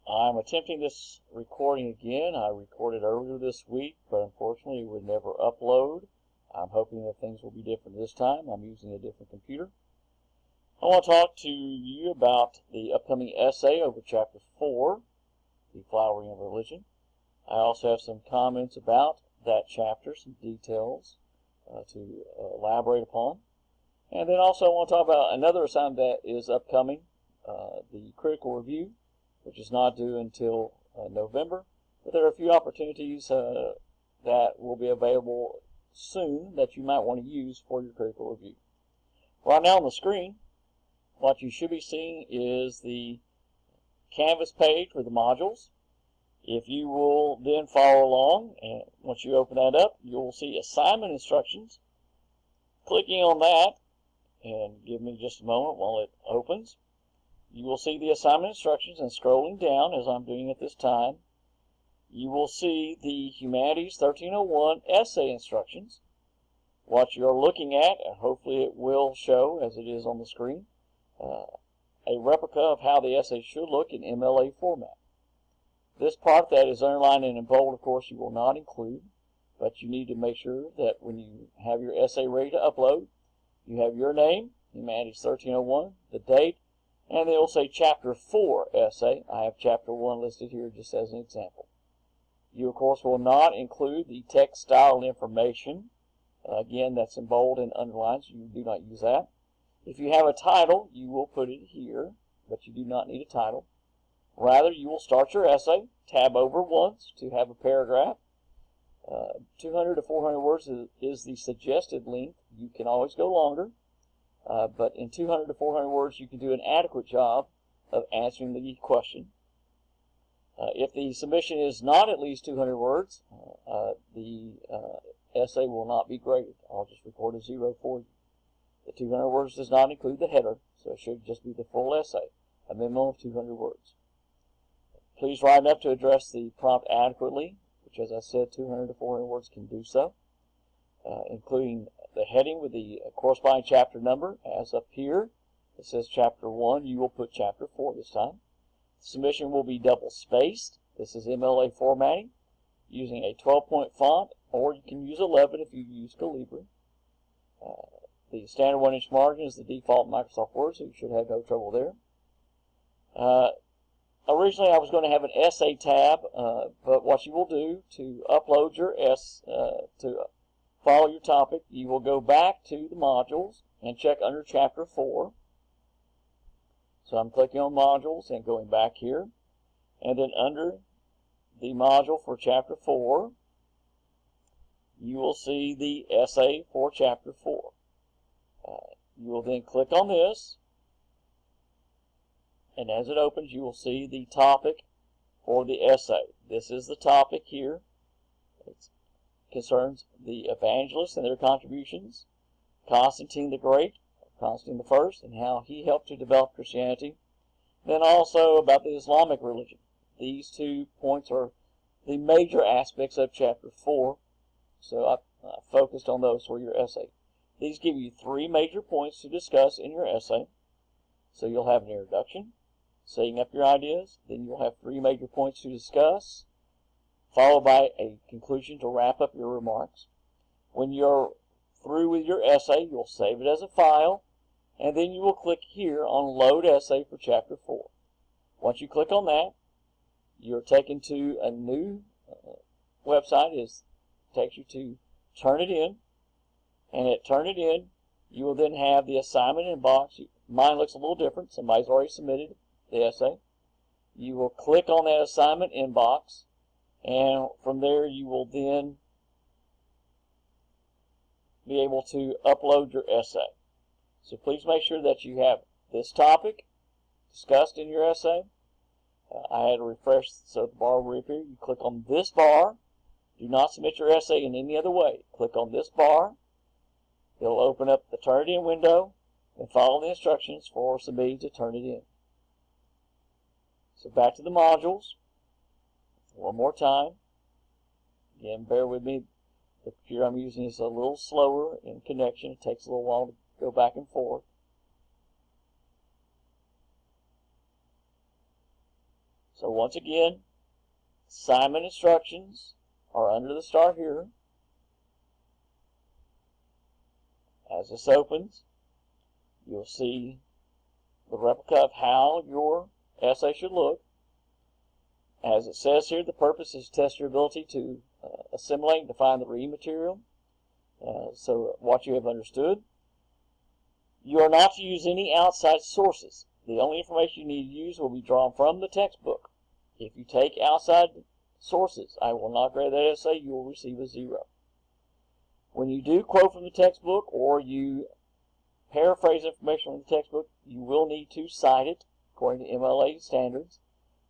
I'm attempting this recording again. I recorded earlier this week, but unfortunately it would never upload. I'm hoping that things will be different this time. I'm using a different computer. I want to talk to you about the upcoming essay over Chapter 4, The Flowering of Religion. I also have some comments about that chapter, some details to elaborate upon. And then also I want to talk about another assignment that is upcoming, the critical review, which is not due until November. But there are a few opportunities that will be available soon that you might want to use for your critical review. Right now on the screen, what you should be seeing is the Canvas page for the modules. If you will then follow along, and once you open that up, you will see assignment instructions. Clicking on that, and give me just a moment while it opens, you will see the assignment instructions, and scrolling down as I'm doing at this time, you will see the Humanities 1301 essay instructions. What you're looking at, and hopefully it will show as it is on the screen, a replica of how the essay should look in MLA format. This part that is underlined and in bold, of course, you will not include, but you need to make sure that when you have your essay ready to upload, you have your name, Humanities 1301, the date, and it will say Chapter 4 essay. I have Chapter 1 listed here just as an example. You, of course, will not include the text style information. Again, that's in bold and underlined, so you do not use that. If you have a title, you will put it here, but you do not need a title. Rather, you will start your essay, tab over once to have a paragraph. 200 to 400 words is the suggested length. You can always go longer, but in 200 to 400 words, you can do an adequate job of answering the question. If the submission is not at least 200 words, the essay will not be graded. I'll just record a 0 for you. The 200 words does not include the header, so it should just be the full essay, a minimum of 200 words. Please write up to address the prompt adequately, which, as I said, 200 to 400 words can do so, including the heading with the corresponding chapter number. As up here, it says Chapter 1. You will put Chapter 4 this time. The submission will be double-spaced. This is MLA formatting, using a 12-point font, or you can use 11 if you use Calibri. The standard 1-inch margin is the default Microsoft Word, so you should have no trouble there. Originally, I was going to have an essay tab, but what you will do to upload your to follow your topic, you will go back to the modules and check under Chapter 4. So I'm clicking on modules and going back here, and then under the module for Chapter 4, you will see the essay for Chapter 4. You will then click on this, and as it opens, you will see the topic for the essay. This is the topic here. It concerns the evangelists and their contributions, Constantine the Great, Constantine the First, and how he helped to develop Christianity. Then also about the Islamic religion. These 2 points are the major aspects of Chapter 4, so I focused on those for your essay. These give you 3 major points to discuss in your essay. So you'll have an introduction, setting up your ideas, then you'll have 3 major points to discuss, followed by a conclusion to wrap up your remarks. When you're through with your essay, you'll save it as a file, and then you will click here on Load Essay for Chapter 4. Once you click on that, you're taken to a new website. It takes you to Turnitin, and at Turnitin, you will then have the assignment inbox. Mine looks a little different. Somebody's already submitted the essay. You will click on that assignment inbox, and from there you will then be able to upload your essay. So please make sure that you have this topic discussed in your essay. I had to refresh so the bar will reappear. You click on this bar. Do not submit your essay in any other way. Click on this bar. It'll open up the Turnitin window, and follow the instructions for submitting to Turnitin. So back to the modules. One more time. Again, bear with me. The computer I'm using is a little slower in connection. It takes a little while to go back and forth. So once again, assignment instructions are under the star here. As this opens, you'll see the replica of how your essay should look. As it says here, the purpose is to test your ability to assimilate and define the reading material. So what you have understood. You are not to use any outside sources. The only information you need to use will be drawn from the textbook. If you take outside sources, I will not grade that essay. You will receive a 0. When you do quote from the textbook or you paraphrase information from the textbook, you will need to cite it according to MLA standards.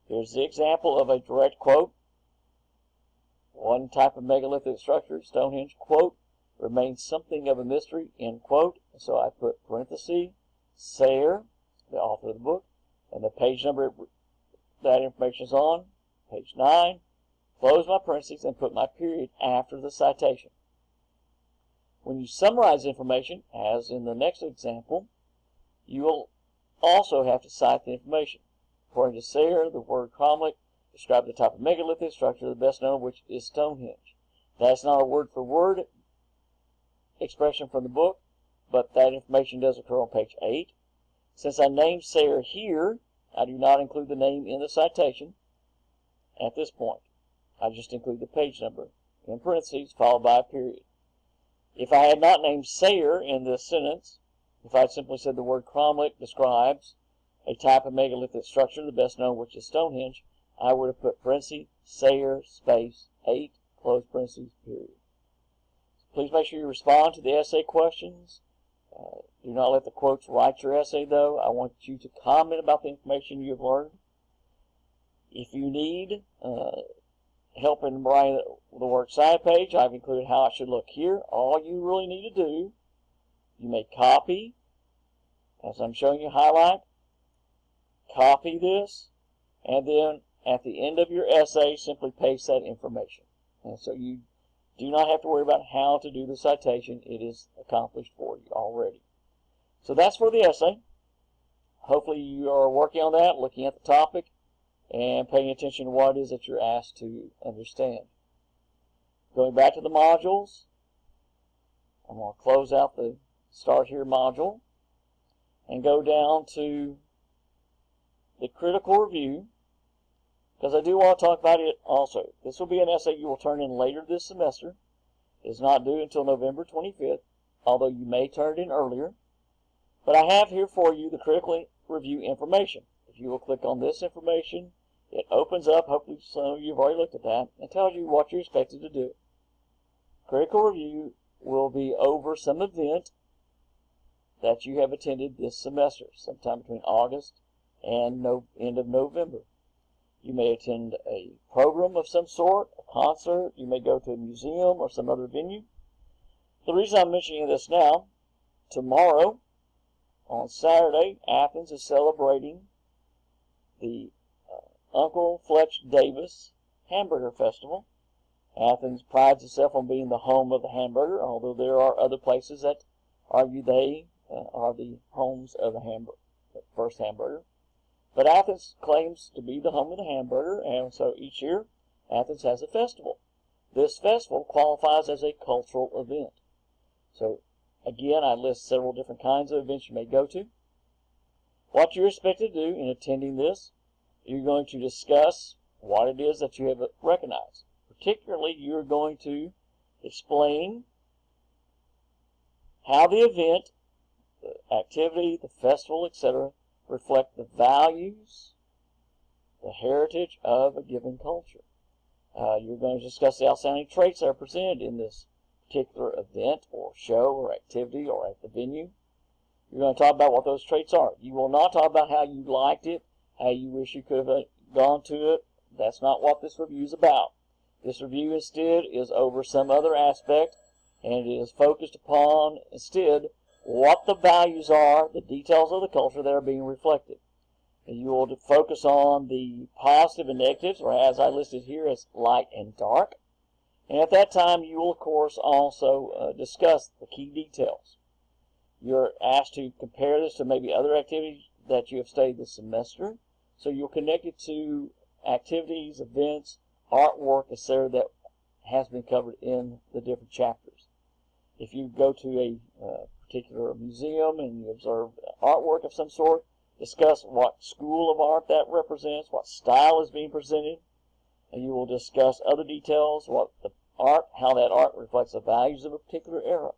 Here's the example of a direct quote. One type of megalithic structure, Stonehenge, quote, remains something of a mystery, end quote. So I put parenthesis, Sayre, the author of the book, and the page number that information is on, page 9, close my parentheses and put my period after the citation. When you summarize information, as in the next example, you will also have to cite the information. According to Sayre, the word cromlech describes the type of megalithic structure, the best known of which is Stonehenge. That's not a word-for-word expression from the book, but that information does occur on page 8. Since I named Sayre here, I do not include the name in the citation at this point. I just include the page number in parentheses followed by a period. If I had not named Sayre in this sentence, if I had simply said the word cromlech describes a type of megalithic structure, the best known which is Stonehenge, I would have put parentheses, Sayre, space, 8, close parentheses, period. Please make sure you respond to the essay questions. Do not let the quotes write your essay, though. I want you to comment about the information you have learned. If you need help in writing the works cited page, I've included how it should look here. All you really need to do, you may copy, as I'm showing you highlight, copy this, and then at the end of your essay, simply paste that information. And so you do not have to worry about how to do the citation. It is accomplished for you already. So that's for the essay. Hopefully you are working on that, looking at the topic, and paying attention to what it is that you're asked to understand. Going back to the modules, I'm going to close out the Start Here module and go down to the critical review, because I do want to talk about it also. This will be an essay you will turn in later this semester. It is not due until November 25th, although you may turn it in earlier. But I have here for you the critical review information. If you will click on this information, it opens up, hopefully some of you have already looked at that, and tells you what you're expected to do. Critical review will be over some event that you have attended this semester, sometime between August and end of November. You may attend a program of some sort, a concert, you may go to a museum or some other venue. The reason I'm mentioning this now, tomorrow, on Saturday, Athens is celebrating the Uncle Fletch Davis Hamburger Festival. Athens prides itself on being the home of the hamburger, although there are other places that argue they are the homes of the first hamburger. But Athens claims to be the home of the hamburger, and so each year Athens has a festival. This festival qualifies as a cultural event. So again, I list several different kinds of events you may go to. What you're expected to do in attending this, you're going to discuss what it is that you have recognized. Particularly, you're going to explain how the event, the activity, the festival, etc., reflect the values, the heritage of a given culture. You're going to discuss the outstanding traits that are presented in this particular event or show or activity or at the venue. You're going to talk about what those traits are. You will not talk about how you liked it, how you wish you could have gone to it. That's not what this review is about. This review instead is over some other aspect, and it is focused upon instead what the values are, the details of the culture that are being reflected. And you will focus on the positive and negatives, or as I listed here as light and dark. And at that time, you will, of course, also discuss the key details. You're asked to compare this to maybe other activities that you have studied this semester. So you'll connect it to activities, events, artwork, etc. that has been covered in the different chapters. If you go to a particular museum and you observe artwork of some sort, discuss what school of art that represents, what style is being presented, and you will discuss other details, what the art, how that art reflects the values of a particular era.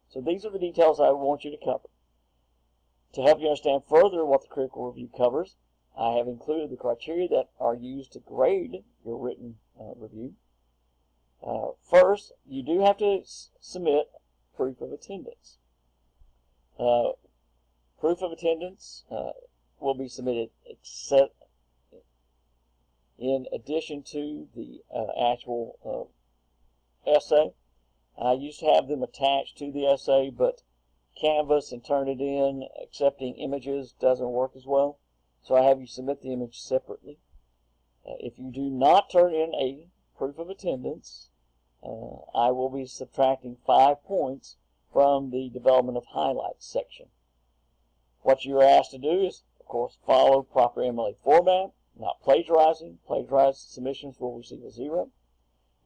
So these are the details I want you to cover. To help you understand further what the critical review covers, I have included the criteria that are used to grade your written review. First, you do have to submit proof of attendance. Proof of attendance will be submitted in addition to the actual essay. I used to have them attached to the essay, but Canvas and turn it in, accepting images doesn't work as well. So I have you submit the image separately. If you do not turn in a proof of attendance, I will be subtracting 5 points from the development of highlights section. What you are asked to do is, of course, follow proper MLA format, not plagiarizing. Plagiarized submissions will receive a 0.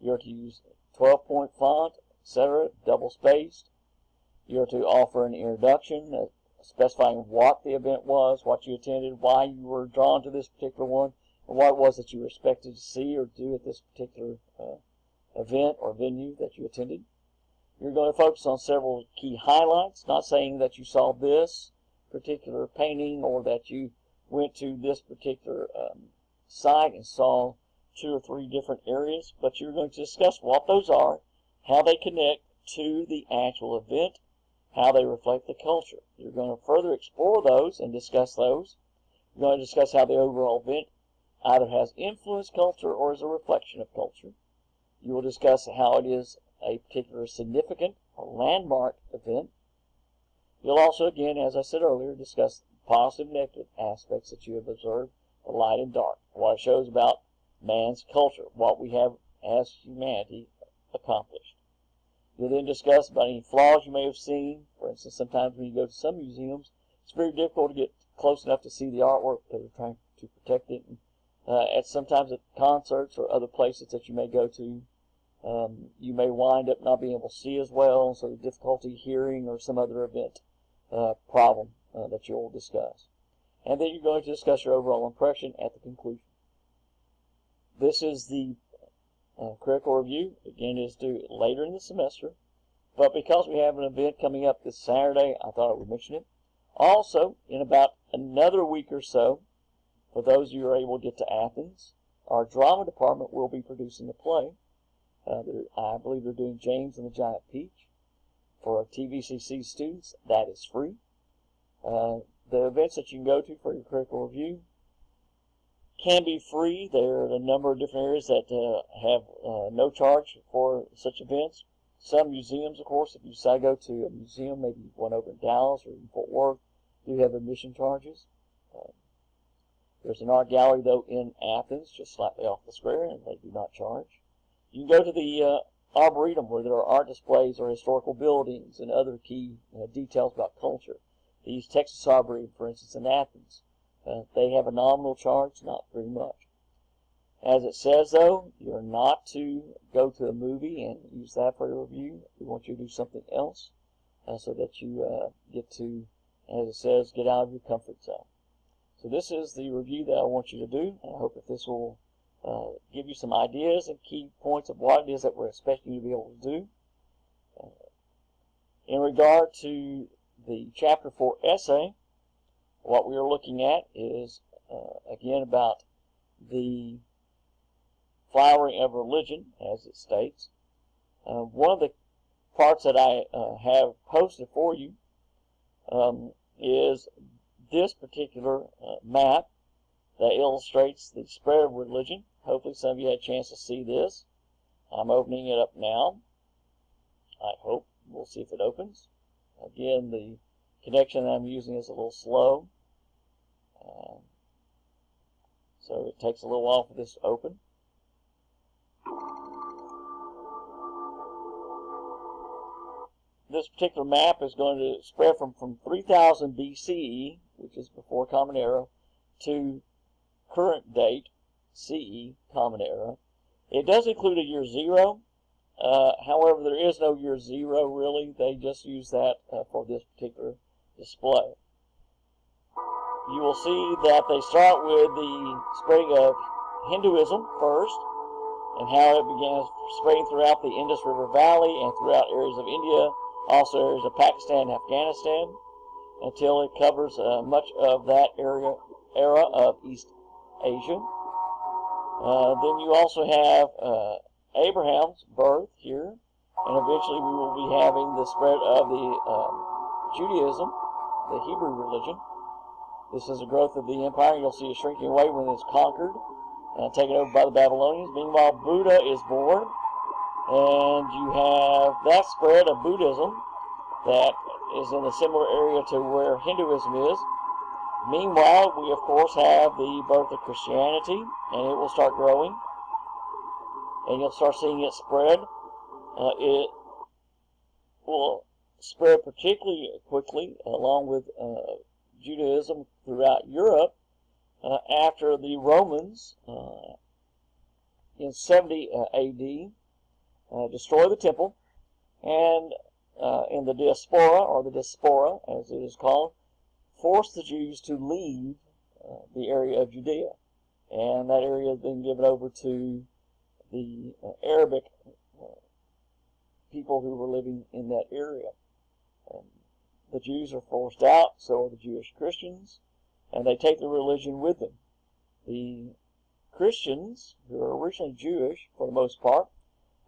You are to use 12-point font, etc., double-spaced. You are to offer an introduction specifying what the event was, what you attended, why you were drawn to this particular one, and what it was that you were expected to see or do at this particular event or venue that you attended. You're going to focus on several key highlights, not saying that you saw this particular painting or that you went to this particular site and saw 2 or 3 different areas, but you're going to discuss what those are, how they connect to the actual event, how they reflect the culture. You're going to further explore those and discuss those. You're going to discuss how the overall event either has influenced culture or is a reflection of culture. You will discuss how it is a particular significant or landmark event. You'll also, again, as I said earlier, discuss positive and negative aspects that you have observed, the light and dark, what it shows about man's culture, what we have as humanity accomplished. You'll then discuss about any flaws you may have seen. For instance, sometimes when you go to some museums, it's very difficult to get close enough to see the artwork because they're trying to protect it. And sometimes at concerts or other places that you may go to, you may wind up not being able to see as well, so difficulty hearing or some other event problem that you'll discuss. And then you're going to discuss your overall impression at the conclusion. This is the critical review. Again, it is due later in the semester, but because we have an event coming up this Saturday, I thought I would mention it. Also, in about another week or so, for those of you who are able to get to Athens, our drama department will be producing a play. I believe they're doing James and the Giant Peach. For TVCC students, that is free. The events that you can go to for your critical review can be free. There are a number of different areas that have no charge for such events. Some museums, of course, if you decide to go to a museum, maybe one over in Dallas or in Fort Worth, do have admission charges. There's an art gallery, though, in Athens, just slightly off the square, and they do not charge. You can go to the Arboretum, where there are art displays or historical buildings and other key details about culture. The East Texas Arboretum, for instance, in Athens. They have a nominal charge, not very much. As it says, though, you're not to go to a movie and use that for your review. We want you to do something else so that you get to, as it says, get out of your comfort zone. So this is the review that I want you to do. I hope that this will give you some ideas and key points of what it is that we're expecting you to be able to do. In regard to the Chapter 4 essay, what we are looking at is, again, about the flowering of religion, as it states. One of the parts that I have posted for you is this particular map that illustrates the spread of religion. Hopefully some of you had a chance to see this. I'm opening it up now. I hope. We'll see if it opens. Again, the connection that I'm using is a little slow. So it takes a little while for this to open. This particular map is going to spread from 3000 BCE, which is before Common Era, to current date. CE, Common Era. It does include a year 0. However, there is no year 0 really. They just use that for this particular display. You will see that they start with the spreading of Hinduism first, and how it began spreading throughout the Indus River Valley and throughout areas of India, also areas of Pakistan and Afghanistan, until it covers much of that era of East Asia. Then you also have Abraham's birth here, and eventually we will be having the spread of the Judaism, the Hebrew religion. This is the growth of the empire. You'll see it shrinking away when it's conquered, taken over by the Babylonians. Meanwhile, Buddha is born, and you have that spread of Buddhism that is in a similar area to where Hinduism is. Meanwhile, we of course have the birth of Christianity, and it will start growing, and you'll start seeing it spread. It will spread particularly quickly, along with Judaism throughout Europe, after the Romans in 70 AD destroy the temple, and in the diaspora, or the diaspora as it is called, force the Jews to leave the area of Judea, and that area has been given over to the Arabic people who were living in that area. The Jews are forced out, so are the Jewish Christians, and they take the religion with them. The Christians, who are originally Jewish for the most part,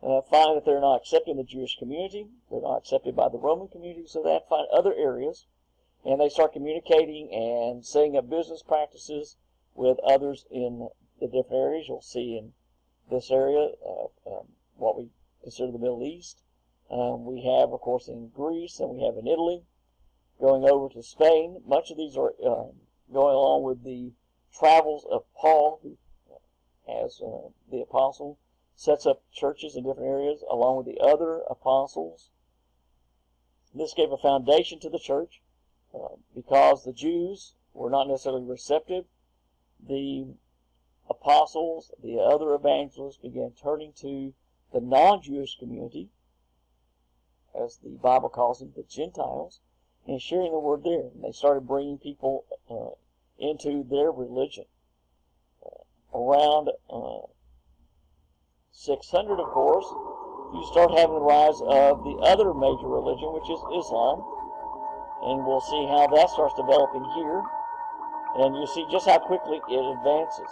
find that they're not accepted in the Jewish community. They're not accepted by the Roman community, so they have to find other areas, and they start communicating and setting up business practices with others in the different areas. You'll see in this area what we consider the Middle East. We have, of course, in Greece, and we have in Italy, going over to Spain. Much of these are going along with the travels of Paul, who, as the apostle, sets up churches in different areas along with the other apostles. This gave a foundation to the church because the Jews were not necessarily receptive. The apostles, the other evangelists, began turning to the non-Jewish community, as the Bible calls them, the Gentiles, and sharing the word there. And they started bringing people into their religion. Around 600, of course, you start having the rise of the other major religion, which is Islam. And we'll see how that starts developing here. And you see just how quickly it advances.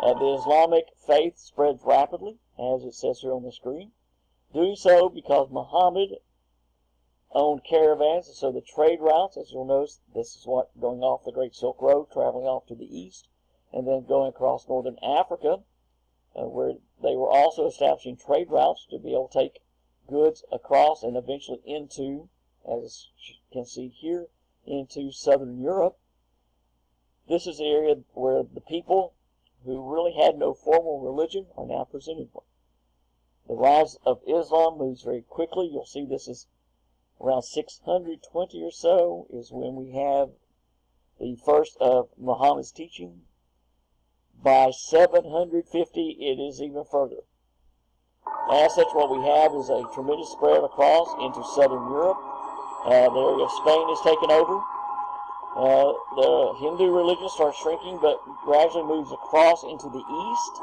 The Islamic faith spreads rapidly, as it says here on the screen. Doing so because Muhammad owned caravans, and so the trade routes, as you'll notice, this is what going off the Great Silk Road, traveling off to the east, and then going across northern Africa, where they were also establishing trade routes to be able to take goods across and eventually into, as you can see here, into southern Europe. This is the area where the people who really had no formal religion are now presented one. The rise of Islam moves very quickly. You'll see this is around 620 or so is when we have the first of Muhammad's teaching. By 750, it is even further. As such, what we have is a tremendous spread across into southern Europe. The area of Spain is taken over. The Hindu religion starts shrinking, but gradually moves across into the east,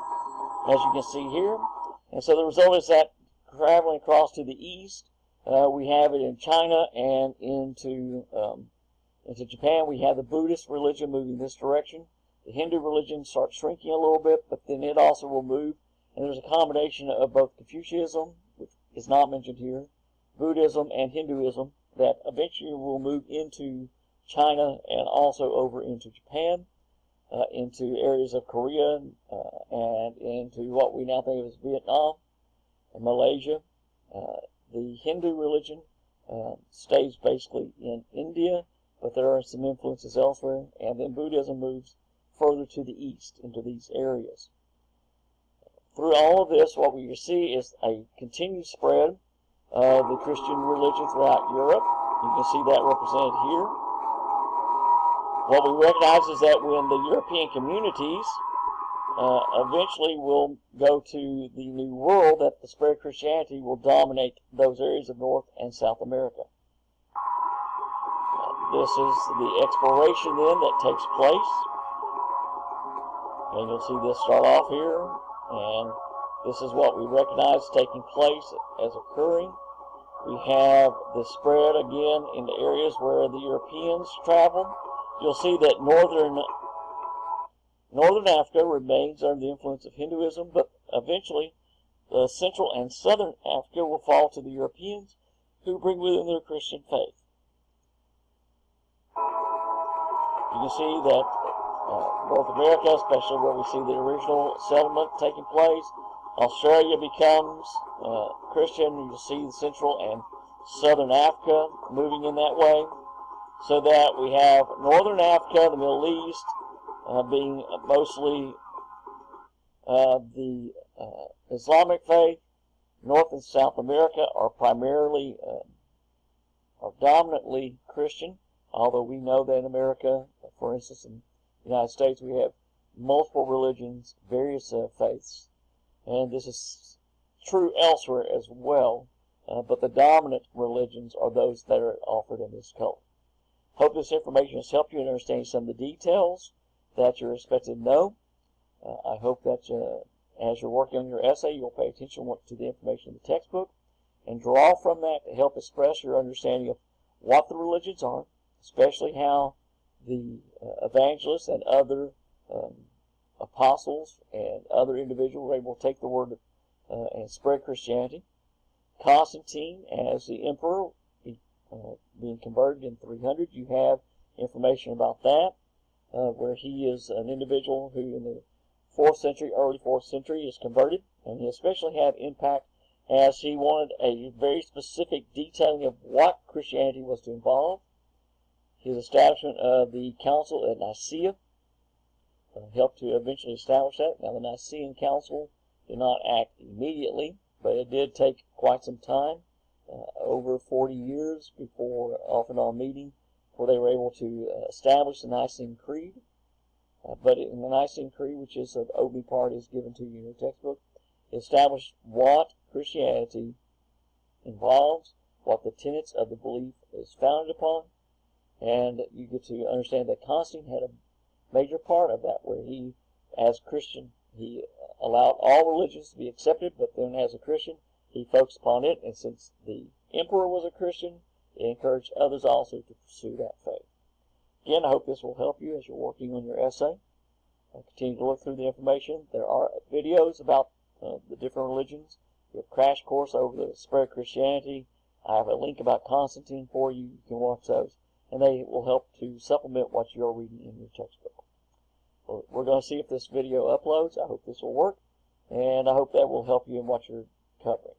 as you can see here. And so the result is that traveling across to the east, we have it in China and into Japan. We have the Buddhist religion moving this direction. The Hindu religion starts shrinking a little bit, but then it also will move. And there's a combination of both Confucianism, which is not mentioned here, Buddhism, and Hinduism that eventually will move into China and also over into Japan, into areas of Korea, and into what we now think of as Vietnam and Malaysia. The Hindu religion stays basically in India, but there are some influences elsewhere, and then Buddhism moves further to the east into these areas. Through all of this, what we see is a continued spread of the Christian religion throughout Europe. You can see that represented here. What we recognize is that when the European communities eventually will go to the New World, that the spread of Christianity will dominate those areas of North and South America. This is the exploration then that takes place. And you'll see this start off here, and this is what we recognize taking place as occurring. We have the spread again in the areas where the Europeans traveled. You'll see that northern Africa remains under the influence of Hinduism, but eventually the central and southern Africa will fall to the Europeans, who bring with them their Christian faith. You can see that North America, especially where we see the original settlement taking place, Australia becomes Christian. You'll see the central and southern Africa moving in that way, so that we have northern Africa, the Middle East, being mostly the Islamic faith. North and South America are primarily, are dominantly Christian, although we know that in America, for instance, in the United States, we have multiple religions, various faiths, and this is true elsewhere as well, but the dominant religions are those that are offered in this color. Hope this information has helped you in understanding some of the details that you're expected to know. I hope that as you're working on your essay, you'll pay attention to the information in the textbook and draw from that to help express your understanding of what the religions are, especially how the evangelists and other apostles and other individuals were able to take the word and spread Christianity. Constantine, as the emperor, being converted in 300, you have information about that, where he is an individual who in the 4th century, early 4th century, is converted, and he especially had impact as he wanted a very specific detailing of what Christianity was to involve. His establishment of the Council at Nicaea helped to eventually establish that. Now, the Nicene Council did not act immediately, but it did take quite some time, over 40 years before off and on meeting, before they were able to establish the Nicene Creed. But in the Nicene Creed, which is an opening part is given to you in your textbook, it established what Christianity involves, what the tenets of the belief is founded upon, and you get to understand that Constantine had a major part of that, where he, as Christian, he allowed all religions to be accepted, but then as a Christian, he focused upon it, and since the emperor was a Christian, it encouraged others also to pursue that faith. Again, I hope this will help you as you're working on your essay. Continue to look through the information. There are videos about the different religions. We have a crash course over the spread of Christianity. I have a link about Constantine for you. You can watch those, and they will help to supplement what you're reading in your textbook. Well, we're going to see if this video uploads. I hope this will work, and I hope that will help you in what you're covering.